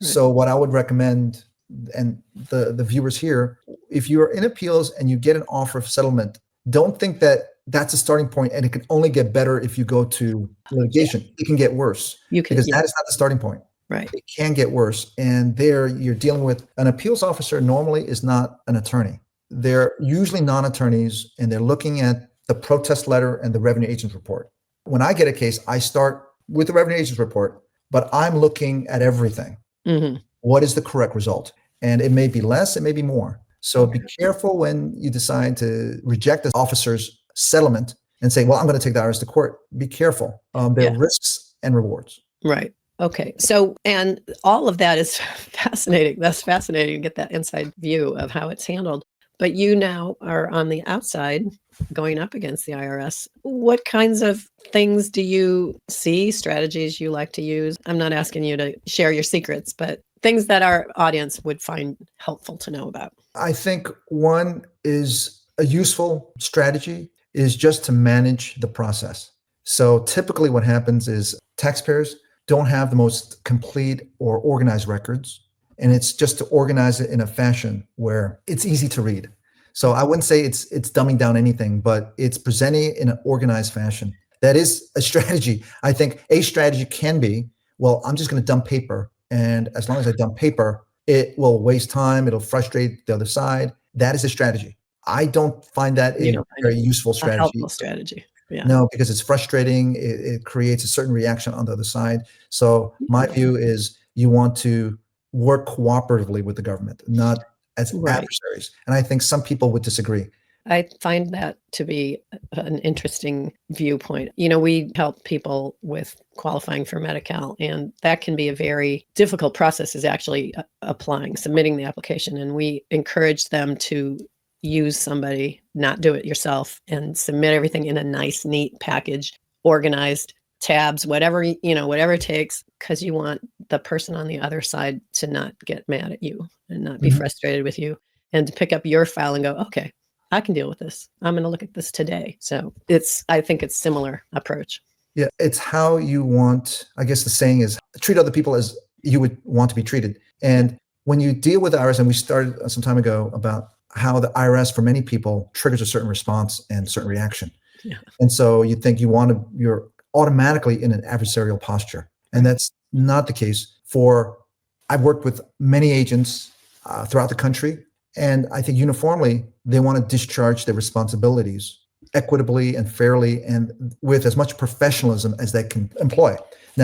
Right. So what I would recommend, and the viewers here, if you're in appeals and you get an offer of settlement, don't think that that's a starting point and it can only get better if you go to litigation. It can get worse because that is not the starting point. Right. It can get worse. And there you're dealing with an appeals officer normally is not an attorney. They're usually non-attorneys and they're looking at the protest letter and the revenue agent's report. When I get a case, I start with the revenue agent's report, but I'm looking at everything. Mm-hmm. What is the correct result? And it may be less, it may be more. So be careful when you decide to reject the officer's settlement and say, well, I'm going to take the IRS to court. Be careful. There are risks and rewards. Right. Okay. So, and all of that is fascinating. That's fascinating to get that inside view of how it's handled. But you now are on the outside going up against the IRS. What kinds of things do you see, strategies you like to use? I'm not asking you to share your secrets, but things that our audience would find helpful to know about. I think one is a useful strategy is just to manage the process. So typically what happens is taxpayers don't have the most complete or organized records. And it's just to organize it in a fashion where it's easy to read. So I wouldn't say it's dumbing down anything, but it's presenting it in an organized fashion. That is a strategy. I think a strategy can be, well, I'm just going to dump paper. And as long as I dump paper, it will waste time. It'll frustrate the other side. That is a strategy. I don't find that a very useful strategy. A helpful strategy. Yeah. No, because it's frustrating. It creates a certain reaction on the other side. So my view is you want to work cooperatively with the government, not as adversaries. And I think some people would disagree. I find that to be an interesting viewpoint. You know, we help people with qualifying for Medi-Cal, and that can be a very difficult process, is actually submitting the application. And we encourage them to use somebody, not do it yourself, and submit everything in a nice, neat package, organized, tabs, whatever it takes, because you want the person on the other side to not get mad at you and not be frustrated with you, and to pick up your file and go, okay, I can deal with this. I'm going to look at this today. So I think it's similar approach. Yeah, it's how you want, I guess the saying is, treat other people as you would want to be treated. And when you deal with the IRS, and we started some time ago about how the IRS for many people triggers a certain response and certain reaction. Yeah. And so you think you're automatically in an adversarial posture. And that's not the case. I've worked with many agents throughout the country, and I think uniformly, they want to discharge their responsibilities equitably and fairly and with as much professionalism as they can employ.